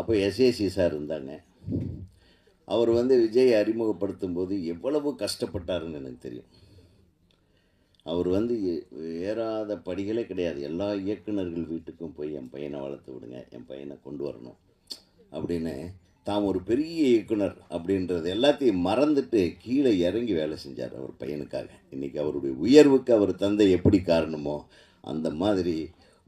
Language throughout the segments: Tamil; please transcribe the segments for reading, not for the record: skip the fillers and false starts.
அப்போ எஸ்ஏசி சார் இருந்தாங்க. அவர் வந்து விஜய் அறிமுகப்படுத்தும் போது எவ்வளவு கஷ்டப்பட்டாருன்னு எனக்கு தெரியும். அவர் வந்து ஏறாத படிகளே கிடையாது. எல்லா இயக்குநர்கள் வீட்டுக்கும் போய் என் பையனை வளர்த்து விடுங்க, என் பையனை கொண்டு வரணும் அப்படின்னு தாம் ஒரு பெரிய இயக்குனர் அப்படின்றது எல்லாத்தையும் மறந்துட்டு கீழே இறங்கி வேலை செஞ்சார் அவர் பையனுக்காக. இன்றைக்கி அவருடைய உயர்வுக்கு அவர் தந்தை எப்படி காரணமோ அந்த மாதிரி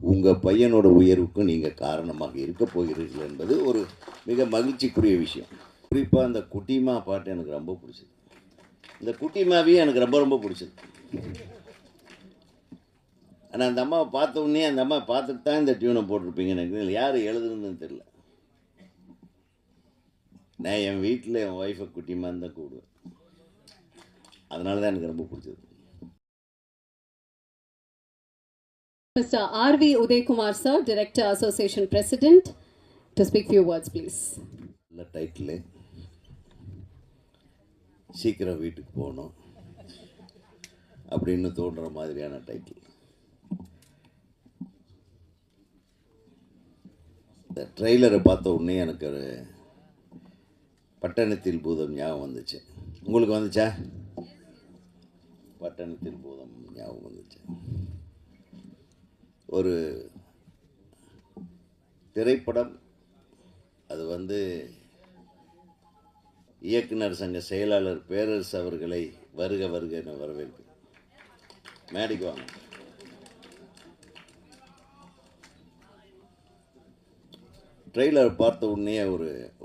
உங்கள் பையனோட உயர்வுக்கும் நீங்கள் காரணமாக இருக்க போகிறீர்கள் என்பது ஒரு மிக மகிழ்ச்சிக்குரிய விஷயம். குறிப்பாக அந்த குட்டிமா பாட்டு எனக்கு ரொம்ப பிடிச்சது. இந்த குட்டிமாவையும் எனக்கு ரொம்ப ரொம்ப பிடிச்சது. ஆனால் அந்த அம்மாவை பார்த்த உடனே அந்த அம்மா பார்த்துட்டு தான் இந்த டியூனை போட்டிருப்பீங்க. எனக்கு யார் எழுதுன்னு தெரியல. நான் என் வீட்டில் என் ஒய்ஃபை குட்டிமான்னு தான் கூப்பிடுவேன். அதனால தான் எனக்கு ரொம்ப பிடிச்சது. Mr. R.V. Udaykumar sir, Director Association President, to speak few words please. நல்ல டைட்டில், சீக்கிரம் வீட்டுக்கு போகணும் அப்படின்னு தோன்ற மாதிரியான டைட்டில். இந்த ட்ரெய்லரை பார்த்த உடனே எனக்கு ஒரு பட்டணத்தில் பூதம் ஞாபகம் வந்துச்சு. உங்களுக்கு வந்துச்சா? பட்டணத்தில் பூதம் ஞாபகம் வந்துச்சு. ஒரு திரைப்படம், அது வந்து இயக்குனர் சங்க செயலாளர் பேரரசு அவர்களை வருக வருக என வரவேற்பு. மேடைக்கு வாங்க. ட்ரெய்லர் பார்த்த உடனே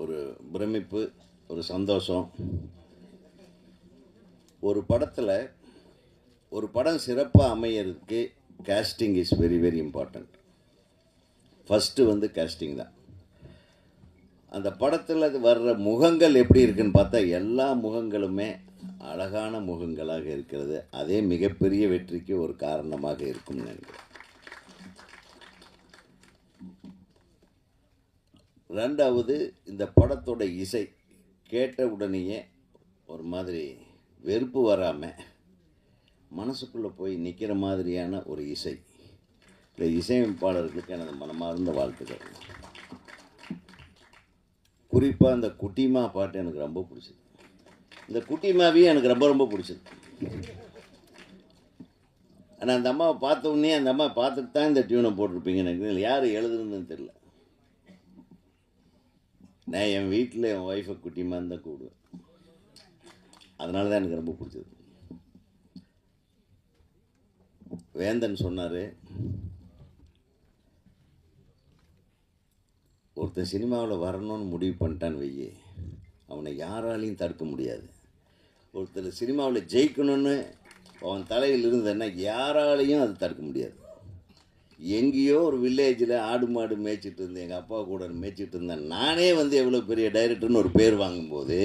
ஒரு பிரமிப்பு, ஒரு சந்தோஷம். ஒரு படத்தில் ஒரு படம் சிறப்பாக அமையறதுக்கு casting is very very important. First வந்து casting தான். அந்த படத்தில் அது வர்ற முகங்கள் எப்படி இருக்குன்னு பார்த்தா எல்லா முகங்களுமே அழகான முகங்களாக இருக்கிறது. அதே மிகப்பெரிய வெற்றிக்கு ஒரு காரணமாக இருக்கும்னு நினைக்கிறேன். ரெண்டாவது, இந்த படத்தோட இசை கேட்ட உடனேயே ஒரு மாதிரி வெறுப்பு வராமல் மனசுக்குள்ளே போய் நிற்கிற மாதிரியான ஒரு இசை. இந்த இசையமைப்பாளர்களுக்கு எனது மனமார்ந்த வாழ்த்துக்கள். குறிப்பாக அந்த குட்டிமா பாட்டு எனக்கு ரொம்ப பிடிச்சது. இந்த குட்டிமாவையும் எனக்கு ரொம்ப ரொம்ப பிடிச்சது. ஆனால் அந்த அம்மாவை பார்த்த உடனே அந்த அம்மா பார்த்துட்டு தான் இந்த டியூனை போட்டிருப்பீங்க. எனக்கு யார் எழுதுன்னு தெரியல. நான் என் வீட்டில் என் ஒய்ஃபை குட்டிமான்னு தான் கூப்பிடுவேன். அதனால தான் எனக்கு ரொம்ப பிடிச்சது. வேந்தன் சொன்னார், ஒருத்தன் சினிமாவில் வரணும்னு முடிவு பண்ணிட்டான்னு வையே, அவனை யாராலையும் தடுக்க முடியாது. ஒருத்தர் சினிமாவில் ஜெயிக்கணும்னு அவன் தலையில் இருந்ததுன்னா யாராலையும் அது தடுக்க முடியாது. எங்கேயோ ஒரு வில்லேஜில் ஆடு மாடு மேய்ச்சிட்டு இருந்தேன், எங்கள் அப்பா கூட மேய்ச்சிட்டு இருந்தேன். நானே வந்து எவ்வளோ பெரிய டைரக்டர்னு ஒரு பேர் வாங்கும்போது,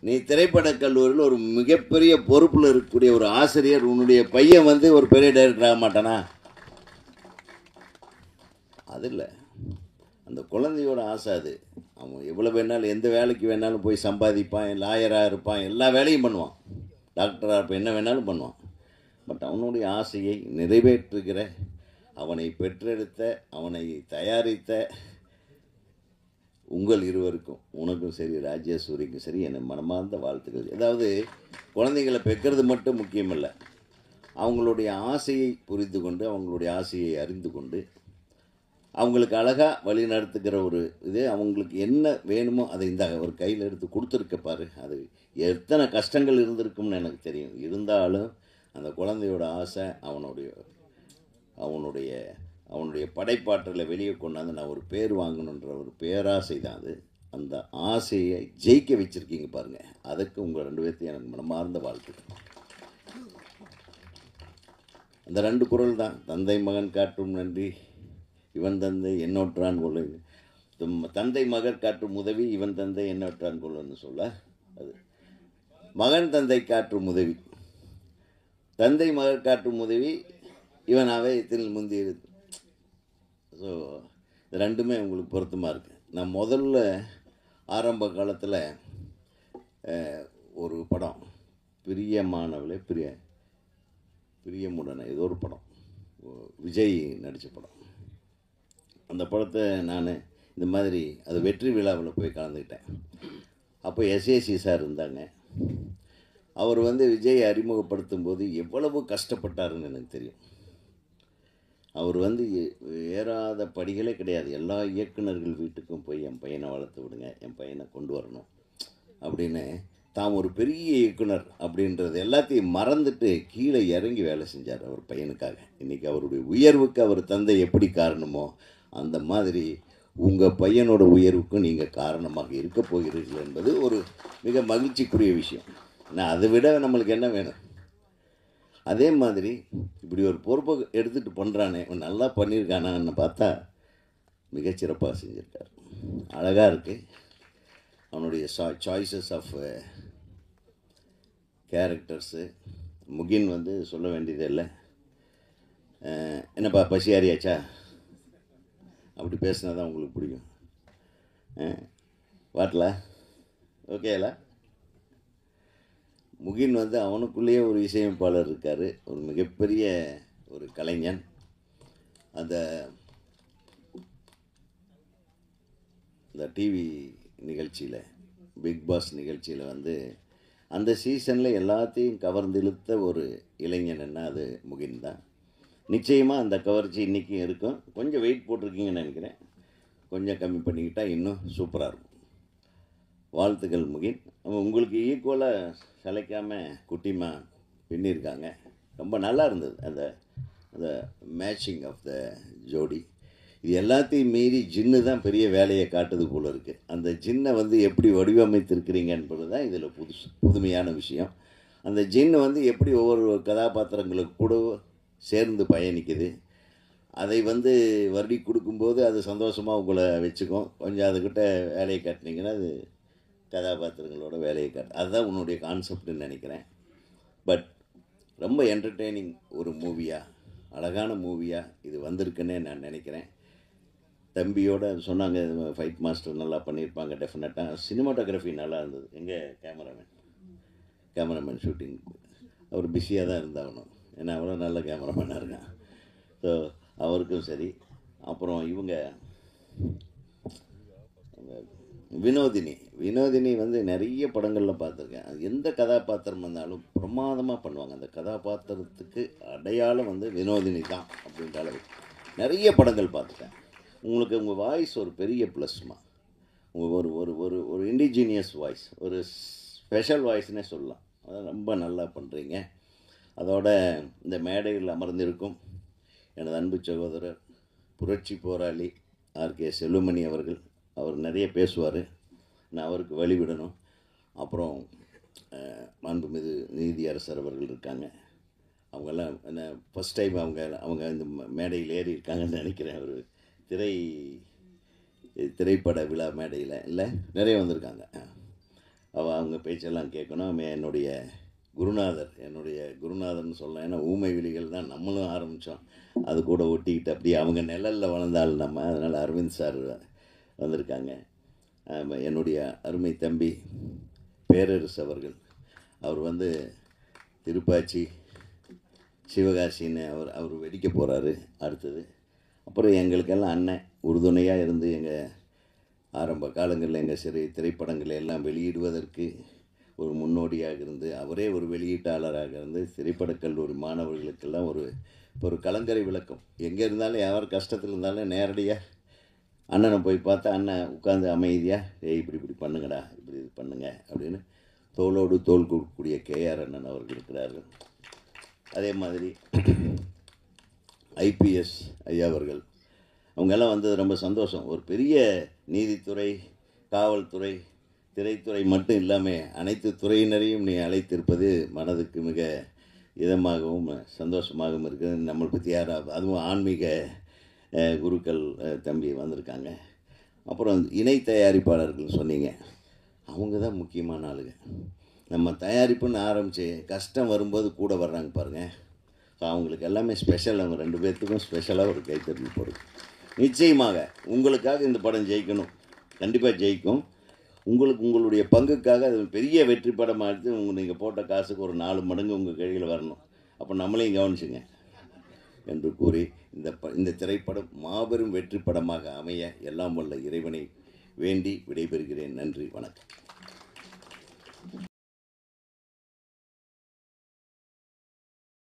நீ திரைப்படக் கல்லூரியில் ஒரு மிகப்பெரிய பொறுப்பில் இருக்கக்கூடிய ஒரு ஆசிரியர், உன்னுடைய பையன் வந்து ஒரு பெரிய டைரக்டர் ஆக மாட்டானா? அது இல்லை, அந்த குழந்தையோட ஆசை அது. அவன் எவ்வளோ வேணாலும் எந்த வேலைக்கு வேணாலும் போய் சம்பாதிப்பான், லாயராக இருப்பான், எல்லா வேலையும் பண்ணுவான், டாக்டராக இருப்பான், என்ன வேணாலும் பண்ணுவான். பட் அவனுடைய ஆசையை நிறைவேற்றுகிற, அவனை பெற்றெடுத்த, அவனை தயாரித்த உங்கள் இருவருக்கும், உனக்கும் சரி ராஜேஸ்வரிக்கும் சரி, என் மனமார்ந்த வாழ்த்துக்கள். அதாவது குழந்தைங்களை பெற்கிறது மட்டும் முக்கியமல்ல, அவங்களுடைய ஆசையை புரிந்து கொண்டு, அவங்களுடைய ஆசையை அறிந்து கொண்டு, அவங்களுக்கு அழகாக வழி நடத்துக்கிற ஒரு இது. அவங்களுக்கு என்ன வேணுமோ அதை இந்த ஒரு கையில் எடுத்து கொடுத்துருக்க பாரு. அது எத்தனை கஷ்டங்கள் இருந்திருக்கும்னு எனக்கு தெரியும். இருந்தாலும் அந்த குழந்தையோட ஆசை, அவனுடைய படைப்பாற்றலை வெளியே கொண்டாந்து நான் ஒரு பேர் வாங்கணுன்ற ஒரு பேராசை தான் அது. அந்த ஆசையை ஜெயிக்க வச்சுருக்கீங்க பாருங்கள். அதுக்கு உங்கள் ரெண்டு பேர்த்தையும் எனக்கு மனமார்ந்த வாழ்த்துக்கள். அந்த ரெண்டு குரல் தான், தந்தை மகன் காட்டும் நன்றி, இவன் தந்தை என்னொற்றான் கொள்ள. தந்தை மகன் காட்டும் உதவி, இவன் தந்தை என்னொற்றான் கொள்ளன்னு சொல்ல, அது மகன் தந்தை காட்டும் உதவி, தந்தை மகன் காட்டும் உதவி, இவனாவே இதில் முந்தி இருக்கு. ஸோ இது ரெண்டுமே உங்களுக்கு பொருத்தமாக இருக்குது. நான் முதல்ல ஆரம்ப காலத்தில் ஒரு படம், பிரியமானவளே பிரியமுடனே ஏதோ ஒரு படம், விஜய் நடித்த படம். அந்த படத்தை நான் இந்த மாதிரி அது வெற்றி விழாவில் போய் கலந்துக்கிட்டேன். அப்போ எஸ்ஏசி சார் இருந்தாங்க. அவர் வந்து விஜயை அறிமுகப்படுத்தும் போது எவ்வளவு கஷ்டப்பட்டாருன்னு எனக்கு தெரியும். அவர் வந்து ஏறாத படிகளே கிடையாது. எல்லா இயக்குனர்கள் வீட்டுக்கும் போய் என் பையனை வளர்த்து விடுங்க, என் பையனை கொண்டு வரணும் அப்படின்னு தாம் ஒரு பெரிய இயக்குனர் அப்படின்றது எல்லாத்தையும் மறந்துட்டு கீழே இறங்கி வேலை செஞ்சார் அவர் பையனுக்காக. இன்றைக்கி அவருடைய உயர்வுக்கு அவர் தந்தை எப்படி காரணமோ அந்த மாதிரி உங்கள் பையனோட உயர்வுக்கும் நீங்கள் காரணமாக இருக்க போகிறீர்கள் என்பது ஒரு மிக மகிழ்ச்சிக்குரிய விஷயம். நான் அதை விட நம்மளுக்கு என்ன வேணும்? அதே மாதிரி இப்படி ஒரு பொறுப்பை எடுத்துகிட்டு பண்ணுறானே, நல்லா பண்ணியிருக்கானான்னு பார்த்தா மிகச்சிறப்பாக செஞ்சுருக்கார். அழகாக இருக்குது. அவனுடைய சாய்ஸஸ் ஆஃப் கேரக்டர்ஸு. முகின் வந்து சொல்ல வேண்டியதே இல்லை. என்னப்பா பசியாரியாச்சா அப்படி பேசினா தான் உங்களுக்கு பிடிக்கும். வாட்டலா ஓகேலா. முகின் வந்து அவனுக்குள்ளேயே ஒரு இசையமைப்பாளர் இருக்கார், ஒரு மிகப்பெரிய ஒரு கலைஞன். அந்த டிவி நிகழ்ச்சியில், பிக் பாஸ் நிகழ்ச்சியில் வந்து அந்த சீசனில் எல்லாத்தையும் கவர்ந்து இழுத்த ஒரு இளைஞன்னா அது முகின் தான். நிச்சயமாக அந்த கவர்ச்சி இன்றைக்கும் இருக்கும். கொஞ்சம் வெயிட் போட்டிருக்கீங்கன்னு நினைக்கிறேன். கொஞ்சம் கம்மி பண்ணிக்கிட்டால் இன்னும் சூப்பராக இருக்கும். வாழ்த்துக்கள் முகின். உங்களுக்கு ஈக்குவலாக சளைக்காமல் குட்டிமா பின்னிருக்காங்க. ரொம்ப நல்லா இருந்தது அந்த அந்த மேட்சிங் ஆஃப் த ஜோடி. இது எல்லாத்தையும் மீறி ஜின்னு தான் பெரிய வேலையை காட்டுது போல் இருக்குது. அந்த ஜின்னை வந்து எப்படி வடிவமைத்திருக்கிறீங்க என்பது தான் இதில் புதுமையான விஷயம். அந்த ஜின்னு வந்து எப்படி ஒவ்வொரு கதாபாத்திரங்களுக்கு கூட சேர்ந்து பயணிக்குது. அதை வந்து வருடி கொடுக்கும்போது அது சந்தோஷமாக உங்களை வச்சுக்கும். கொஞ்சம் அதுக்கிட்ட வேலையை காட்டினீங்கன்னா அது கதாபாத்திரங்களோட வேலையை அதுதான் உன்னுடைய கான்செப்ட்னு நினைக்கிறேன். பட் ரொம்ப என்டர்டெய்னிங் ஒரு மூவியாக, அழகான மூவியாக இது வந்திருக்குன்னே நான் நினைக்கிறேன். தம்பியோட சொன்னாங்க ஃபைட் மாஸ்டர் நல்லா பண்ணியிருப்பாங்க. டெஃபினட்டாக சினிமாட்டோகிராஃபி நல்லா இருந்தது. எங்கே கேமராமேன் ஷூட்டிங் அவர் பிஸியாக தான் இருந்தாகணும், ஏன்னா அவ்வளோ நல்ல கேமராமேனாக இருக்கான். ஸோ அவருக்கும் சரி. அப்புறம் இவங்க வினோதினி வந்து நிறைய படங்களில் பார்த்துருக்கேன். அது எந்த கதாபாத்திரம் வந்தாலும் பிரமாதமாக பண்ணுவாங்க. அந்த கதாபாத்திரத்துக்கு அடையாளம் வந்து வினோதினி தான் அப்படின்ற அளவுக்கு நிறைய படங்கள் பார்த்துட்டேன். உங்களுக்கு உங்கள் வாய்ஸ் ஒரு பெரிய ப்ளஸ்மா. உங்கள் ஒரு ஒரு ஒரு ஒரு இண்டிஜினியஸ் வாய்ஸ், ஒரு ஸ்பெஷல் வாய்ஸ்னே சொல்லலாம். அதான் ரொம்ப நல்லா பண்ணுறீங்க. அதோட இந்த மேடையில் அமர்ந்திருக்கும் எனது அன்பு சகோதரர் புரட்சி போராளி ஆர்கே செல்வமணி அவர்கள், அவர் நிறைய பேசுவார், நான் அவருக்கு வழிவிடணும். அப்புறம் மாண்புமிகு நீதியரசர் அவர்கள் இருக்காங்க. அவங்கெல்லாம் என்ன ஃபஸ்ட் டைம் அவங்க இந்த மேடையில் ஏறி இருக்காங்கன்னு நினைக்கிறேன். ஒரு திரைப்பட விழா மேடையில் இல்லை நிறைய வந்திருக்காங்க. அவங்க பேச்செல்லாம் கேட்கணும். என்னுடைய குருநாதர்னு சொல்லலாம். ஏன்னா ஊமை விழிகள் தான் நம்மளும் ஆரம்பித்தோம், அது கூட ஒட்டிக்கிட்டு அப்படியே அவங்க நிழலில் வளர்ந்தால் நம்ம. அதனால் அரவிந்த் சார் வந்திருக்காங்க. என்னுடைய அருமை தம்பி பேரரசு அவர்கள், அவர் வந்து திருப்பாச்சி சிவகாசின்னு அவர் வெடிக்க போகிறாரு அடுத்தது. அப்புறம் எங்களுக்கெல்லாம் அண்ணன் உறுதுணையாக இருந்து எங்கள் ஆரம்ப காலங்களில் எங்கள் திரைப்படங்களை எல்லாம் வெளியிடுவதற்கு ஒரு முன்னோடியாக இருந்து, அவரே ஒரு வெளியீட்டாளராக இருந்து திரைப்படக் கல்லூரி மாணவர்களுக்கெல்லாம் ஒரு கலங்கரை விளக்கம். எங்கே இருந்தாலும் யார் கஷ்டத்தில் இருந்தாலும் நேரடியாக அண்ணனை போய் பார்த்தா அண்ணன் உட்காந்து அமைதியாக இப்படி பண்ணுங்கடா, இப்படி இது பண்ணுங்க அப்படின்னு தோளோடு தோள் கொடுக்கக்கூடிய கேஆர் அண்ணன் அவர்கள் இருக்கிறார்கள். அதே மாதிரி ஐபிஎஸ் ஐயா அவர்கள், அவங்கெல்லாம் வந்தது ரொம்ப சந்தோஷம். ஒரு பெரிய நீதித்துறை, காவல்துறை, திரைத்துறை மட்டும் இல்லாமல் அனைத்து துறையினரையும் நீ அழைத்திருப்பது மனதுக்கு மிக இதமாகவும் சந்தோஷமாகவும் இருக்குது. நம்மளை பற்றி யாராவது, அதுவும் ஆன்மீக குருக்கள் தம்பி வந்திருக்காங்க. அப்புறம் இணை தயாரிப்பாளர்கள் சொன்னீங்க, அவங்க தான் முக்கியமான ஆளுங்க. நம்ம தயாரிப்புன்னு ஆரம்பித்து கஷ்டம் வரும்போது கூட வர்றாங்க பாருங்கள். ஸோ அவங்களுக்கு எல்லாமே ஸ்பெஷல். அவங்க 2 பேர்த்துக்கும் ஸ்பெஷலாக ஒரு கைத்தறி போடுது. நிச்சயமாக உங்களுக்காக இந்த படம் ஜெயிக்கணும், கண்டிப்பாக ஜெயிக்கும். உங்களுடைய பங்குக்காக அது பெரிய வெற்றி படமாக எடுத்து நீங்கள் போட்ட காசுக்கு ஒரு 4 மடங்கு உங்கள் கையில் வரணும். அப்போ நம்மளையும் கவனிச்சுங்க. என்று கூறி இந்த திரைப்படம் மாபெரும் வெற்றி படமாக அமைய எல்லாம் வல்ல இறைவனை வேண்டி விடைபெறுகிறேன். நன்றி, வணக்கம்.